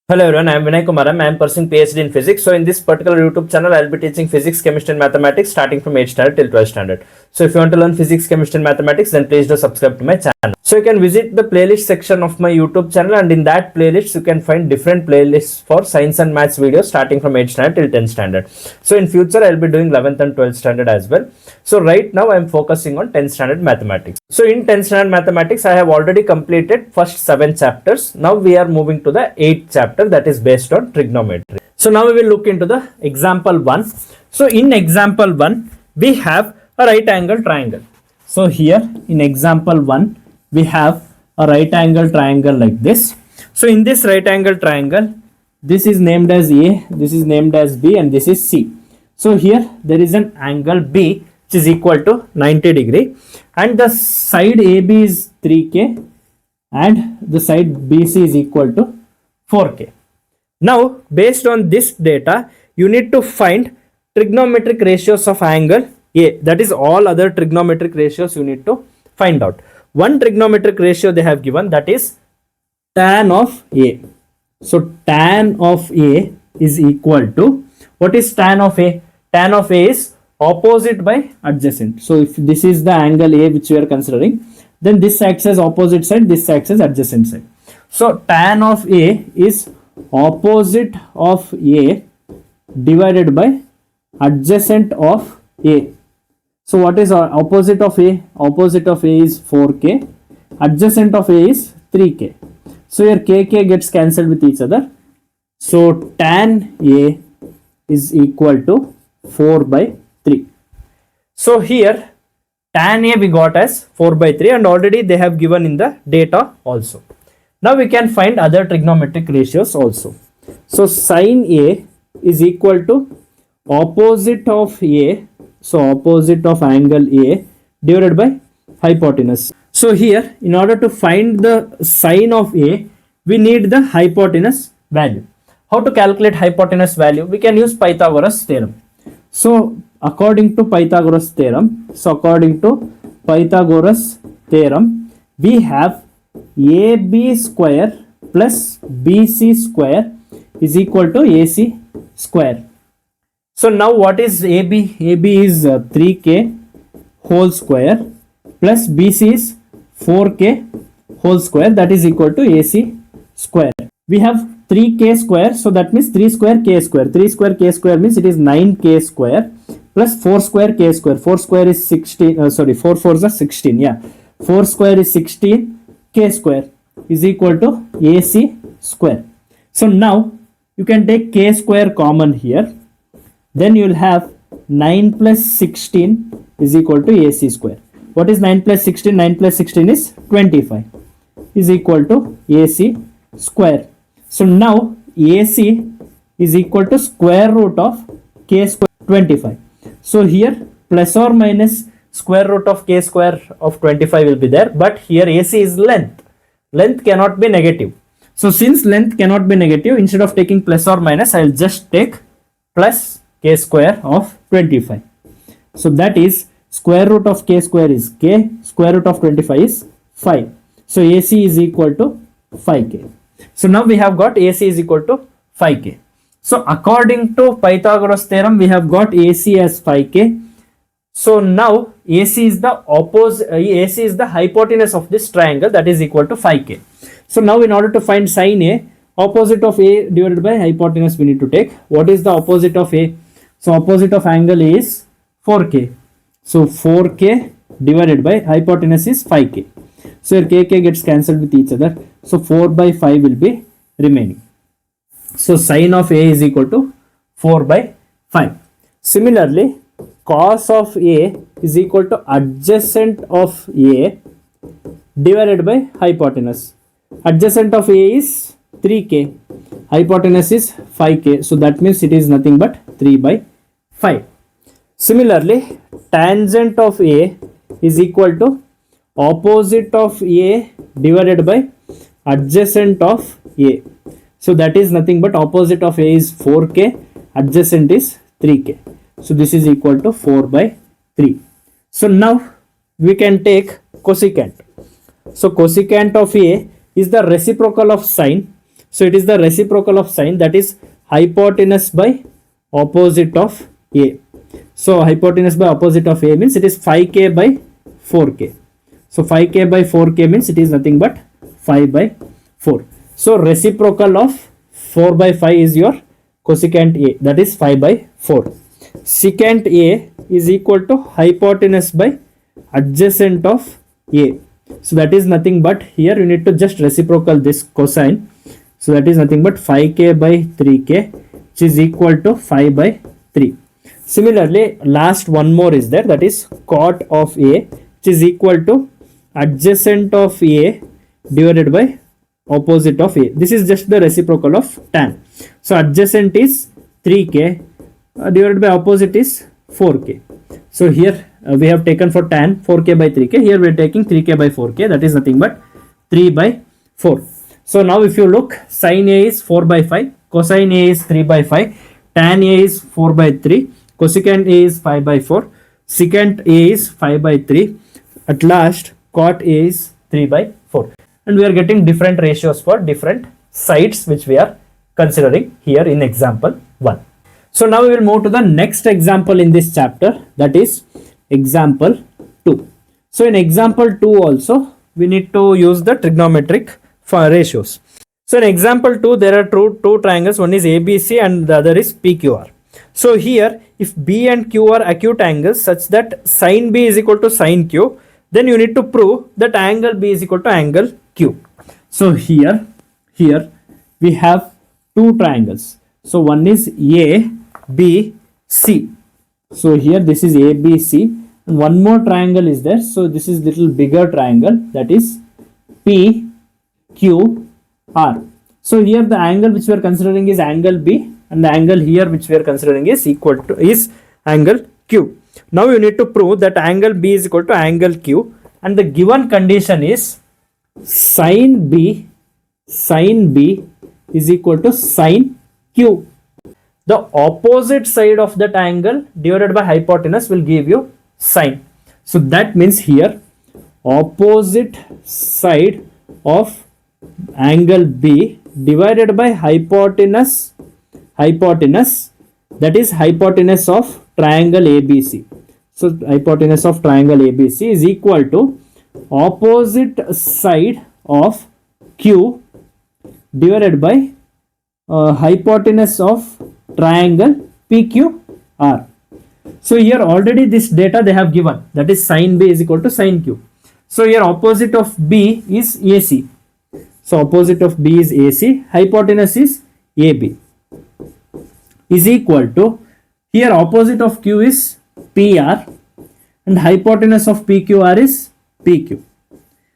Hello everyone, I am Vinay Kumaram. I am pursuing PhD in physics. So in this particular YouTube channel, I will be teaching physics, chemistry and mathematics starting from 8th standard till 12th standard. So if you want to learn physics, chemistry and mathematics, then please do subscribe to my channel. So you can visit the playlist section of my YouTube channel, and in that playlist, you can find different playlists for science and maths videos starting from 8th standard till 10th standard. So in future, I will be doing 11th and 12th standard as well. So right now I am focusing on 10th standard mathematics. So in 10th standard mathematics, I have already completed first 7 chapters. Now we are moving to the 8th chapter, that is based on trigonometry. So now we will look into the example 1. So in example 1, we have a right angle triangle. So here in example 1, we have a right angle triangle like this. So in this right angle triangle, this is named as A, this is named as B, and this is C. So here there is an angle B which is equal to 90 degree, and the side AB is 3K and the side BC is equal to 4K. Now based on this data, you need to find trigonometric ratios of angle A, that is all other trigonometric ratios you need to find out. One trigonometric ratio they have given, that is tan of A. So tan of A is equal to, what is tan of A? Tan of A is opposite by adjacent. So if this is the angle A which we are considering, then this acts as opposite side, this acts as adjacent side. So tan of A is opposite of A divided by adjacent of A. So what is opposite of A? Opposite of A is 4K. Adjacent of A is 3K. So here KK gets cancelled with each other. So tan A is equal to 4 by 3. So here tan A we got as 4 by 3, and already they have given in the data also. Now we can find other trigonometric ratios also. So sin A is equal to opposite of A, so opposite of angle A divided by hypotenuse. So here in order to find the sine of A, we need the hypotenuse value. How to calculate hypotenuse value? We can use Pythagoras theorem. So according to Pythagoras theorem, we have AB square plus BC square is equal to AC square. So now what is AB? AB is 3K whole square plus BC is 4K whole square, that is equal to AC square. We have 3K square, so that means 3 square K square. 3 square K square means it is 9K square plus 4 square K square. 4 square is 16, 4 fours are 16, yeah. 4 square is 16, K square is equal to AC square. So now you can take K square common here. Then you will have 9 plus 16 is equal to AC square. What is 9 plus 16? 9 plus 16 is 25 is equal to AC square. So now AC is equal to square root of K square 25. So here plus or minus square root of K square of 25 will be there, but here AC is length. Length cannot be negative. So since length cannot be negative, instead of taking plus or minus, I will just take plus K square of 25. So that is square root of K square is K, square root of 25 is 5. So AC is equal to 5K. So now we have got AC is equal to 5K. So according to Pythagoras theorem, we have got AC as 5K. So now AC is the hypotenuse of this triangle, that is equal to 5K. So now in order to find sin A, opposite of A divided by hypotenuse we need to take. What is the opposite of A? So opposite of angle A is 4K. So 4K divided by hypotenuse is 5K. So here KK gets cancelled with each other. So 4 by 5 will be remaining. So sin of A is equal to 4 by 5. Similarly, cos of A is equal to adjacent of A divided by hypotenuse. Adjacent of A is 3K. Hypotenuse is 5K. So that means it is nothing but 3 by 5. Similarly, tangent of A is equal to opposite of A divided by adjacent of A. So that is nothing but opposite of A is 4K, adjacent is 3K. So this is equal to 4 by 3. So now we can take cosecant. So cosecant of A is the reciprocal of sine. So it is the reciprocal of sine, that is hypotenuse by opposite of A. So hypotenuse by opposite of A means it is 5k by 4k. So 5k by 4k means it is nothing but 5 by 4. So reciprocal of 4 by 5 is your cosecant A, that is 5 by 4. Secant A is equal to hypotenuse by adjacent of A. So that is nothing but, here you need to just reciprocal this cosine. So that is nothing but 5k by 3k, which is equal to 5 by 3. Similarly, last one more is there, that is cot of A, which is equal to adjacent of A divided by opposite of A. This is just the reciprocal of tan. So adjacent is 3k divided by opposite is 4k. So here we have taken for tan 4k by 3k. Here we are taking 3k by 4k. That is nothing but 3 by 4. So now if you look, sin A is 4 by 5, cosine A is 3 by 5, tan A is 4 by 3, cosecant A is 5 by 4, secant A is 5 by 3. At last, cot A is 3 by 4. And we are getting different ratios for different sides which we are considering here in example 1. So now we will move to the next example in this chapter, that is example 2. So in example 2 also we need to use the trigonometric for ratios. So in example 2 there are two triangles, one is ABC and the other is PQR. So here if B and Q are acute angles such that sin B is equal to sin Q, then you need to prove that angle B is equal to angle Q. So here we have two triangles. So one is A, B, C. So here this is A, B, C, and one more triangle is there. So this is little bigger triangle, that is P, Q, R. So here the angle which we are considering is angle B, and the angle here which we are considering is angle Q. Now you need to prove that angle B is equal to angle Q, and the given condition is sin B is equal to sin Q. The opposite side of that angle divided by hypotenuse will give you sine. So that means here opposite side of angle B divided by hypotenuse, that is hypotenuse of triangle ABC. So hypotenuse of triangle ABC is equal to opposite side of Q divided by hypotenuse of triangle PQR. So here already this data they have given, that is sin B is equal to sin Q. So here opposite of B is AC. So opposite of B is AC, hypotenuse is AB, is equal to, here opposite of Q is PR and hypotenuse of PQR is PQ.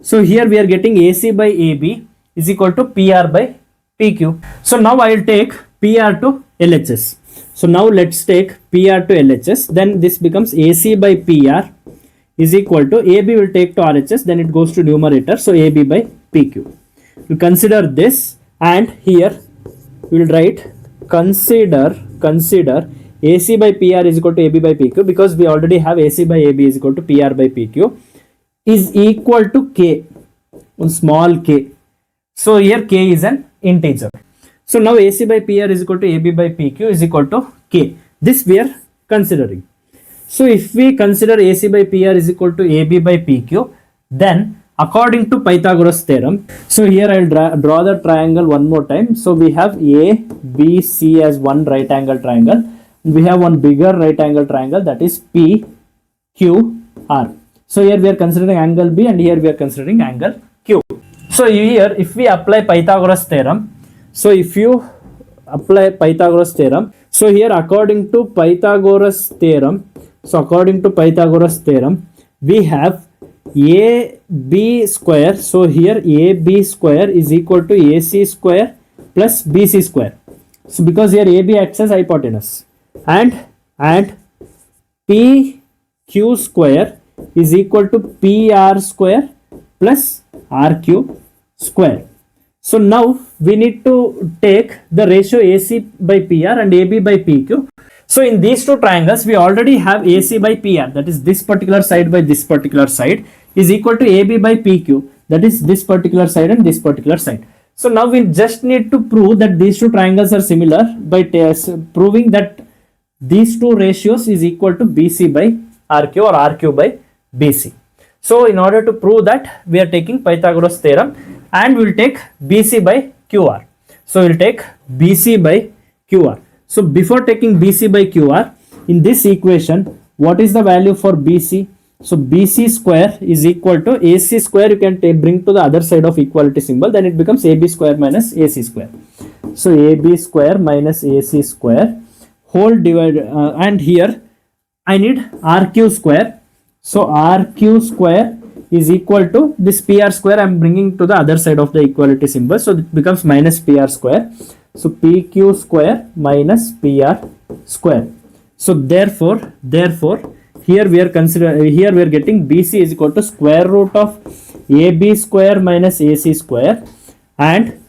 So here we are getting AC by AB is equal to PR by PQ. So now I will take PR to LHS. So now let's take PR to LHS. Then this becomes AC by PR is equal to AB will take to RHS. Then it goes to numerator. So AB by PQ. We consider this, and here we will write consider AC by PR is equal to AB by PQ, because we already have AC by AB is equal to PR by PQ, is equal to K, one small k. So here K is an integer. So now AC by PR is equal to AB by PQ is equal to K. This we are considering. So if we consider AC by PR is equal to AB by PQ, then according to Pythagoras theorem, so here I will draw the triangle one more time. So we have A, B, C as one right angle triangle. We have one bigger right angle triangle, that is P, Q, R. So here we are considering angle B, and here we are considering angle Q. So here if we apply Pythagoras theorem, so if you apply Pythagoras theorem, so here according to Pythagoras theorem, we have AB square. So here AB square is equal to AC square plus BC square. So because here AB acts as hypotenuse, and PQ square is equal to PR square plus RQ square. So now we need to take the ratio AC by PR and AB by PQ. So in these two triangles, we already have AC by PR, that is this particular side by this particular side, is equal to AB by PQ, that is this particular side and this particular side. So now we just need to prove that these two triangles are similar by proving that these two ratios is equal to BC by RQ or RQ by BC. So in order to prove that, we are taking Pythagoras theorem and we'll take BC by QR. So we'll take BC by QR. So before taking BC by QR, in this equation, what is the value for BC? So BC square is equal to AC square. You can bring to the other side of equality symbol, then it becomes AB square minus AC square. So AB square minus AC square whole divided and here I need RQ square. So RQ square is equal to this PR square I am bringing to the other side of the equality symbol. So it becomes minus PR square. So PQ square minus PR square. So therefore here we are getting BC is equal to square root of AB square minus AC square and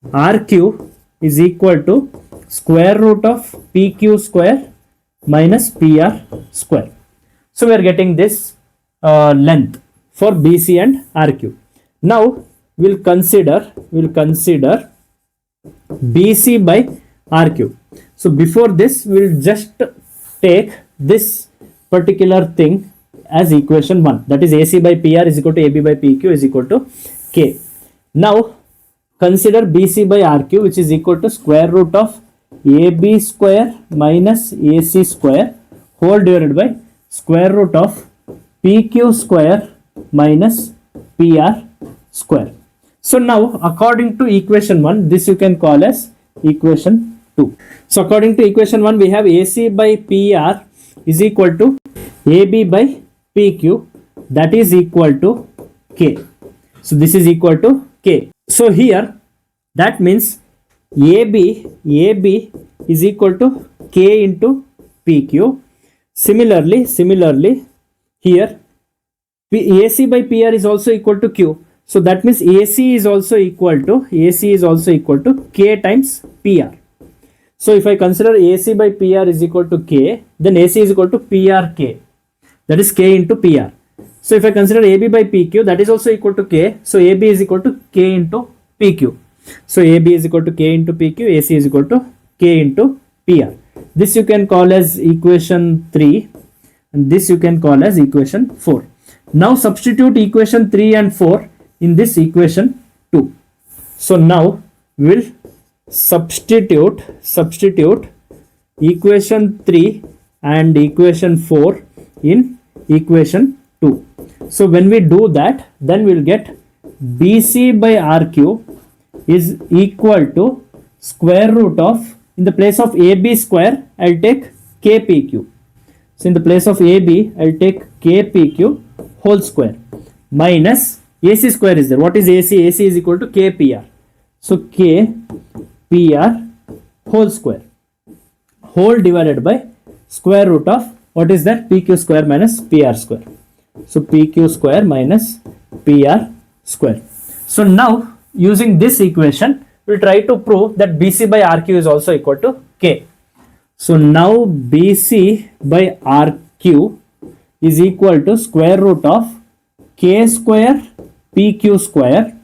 RQ is equal to square root of PQ square minus PR square. So we are getting this length for BC and RQ. Now we'll consider BC by RQ. So before this, we'll just take this particular thing as equation 1, that is AC by PR is equal to AB by PQ is equal to K. Now consider BC by RQ, which is equal to square root of AB square minus AC square whole divided by square root of PQ square minus PR square. So now according to equation 1, this you can call as equation 2. So according to equation 1, we have AC by PR is equal to AB by PQ, that is equal to K. So this is equal to K. So here that means AB is equal to K into PQ. Similarly here AC by PR is also equal to Q. So that means AC is also equal to K times PR. So if I consider AC by PR is equal to K, then AC is equal to PRK, that is K into PR. So if I consider AB by PQ, that is also equal to K. So AB is equal to K into PQ. So AB is equal to K into PQ, AC is equal to K into PR. This you can call as equation 3 and this you can call as equation 4. Now substitute equation 3 and 4 in this equation 2. So now we will substitute equation 3 and equation 4 in equation 2. So when we do that, then we will get BC by RQ is equal to square root of, in the place of AB square, I will take KPQ. So in the place of AB, I will take KPQ whole square minus AC square is there. What is AC? AC is equal to KPR. So KPR whole square whole divided by square root of, what is that? PQ square minus PR square. So PQ square minus PR square. So now using this equation, we'll try to prove that BC by RQ is also equal to K. So now BC by RQ is equal to square root of K square PQ square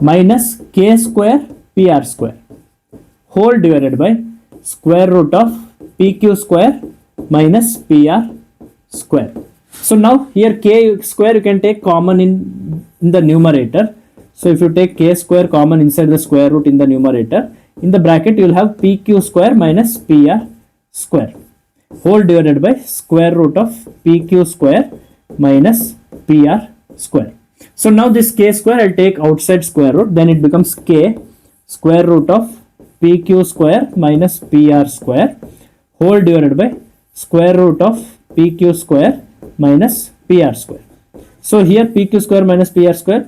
minus K square PR square whole divided by square root of PQ square minus PR square. So now here K square you can take common in the numerator. So if you take K square common inside the square root in the numerator, in the bracket you will have PQ square minus PR square whole divided by square root of PQ square minus PR square. So now this K square I'll take outside square root, then it becomes K square root of PQ square minus PR square whole divided by square root of PQ square minus PR square. So here PQ square minus PR square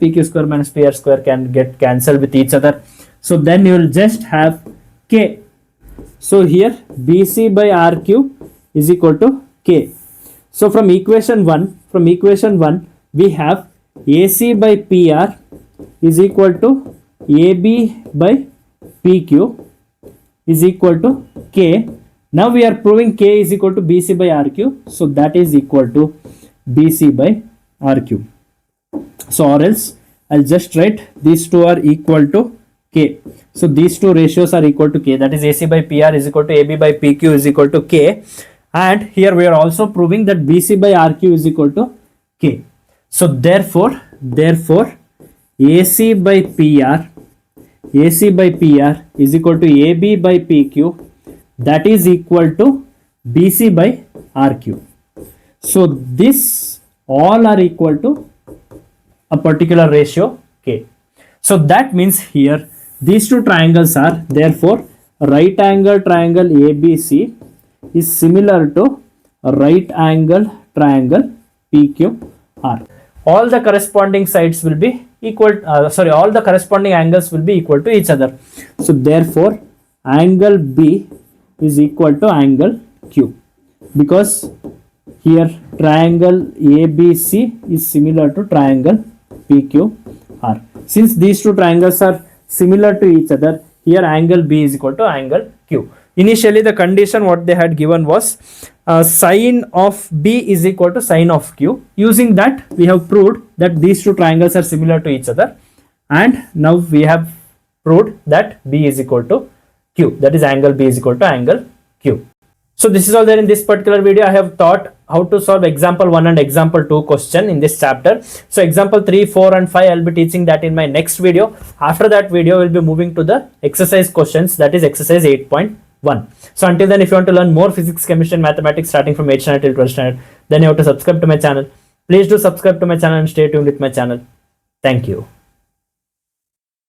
can get cancelled with each other. So then you will just have K. So here BC by RQ is equal to K. So from equation 1 we have AC by PR is equal to AB by PQ is equal to K. Now we are proving K is equal to BC by RQ. So that is equal to BC by RQ. So or else I'll just write these two are equal to K. So these two ratios are equal to K, that is AC by PR is equal to AB by PQ is equal to K, and here we are also proving that BC by RQ is equal to K. So therefore AC by PR is equal to AB by PQ, that is equal to BC by RQ. So this all are equal to a particular ratio K. So that means here these two triangles are, therefore right angle triangle ABC is similar to right angle triangle PQR. All the corresponding sides will be equal, all the corresponding angles will be equal to each other. So therefore angle B is equal to angle Q, because here triangle ABC is similar to triangle PQR. Since these two triangles are similar to each other, here angle B is equal to angle Q. Initially the condition what they had given was sine of B is equal to sine of Q. Using that we have proved that these two triangles are similar to each other, and now we have proved that B is equal to Q, that is angle B is equal to angle Q. So this is all there in this particular video. I have taught how to solve example 1 and example 2 question in this chapter. So example 3, 4 and 5 I will be teaching that in my next video. After that video we will be moving to the exercise questions, that is exercise 8.1. So until then, if you want to learn more physics, chemistry and mathematics starting from 8th standard till 12th standard, then you have to subscribe to my channel. Please do subscribe to my channel and stay tuned with my channel. Thank you.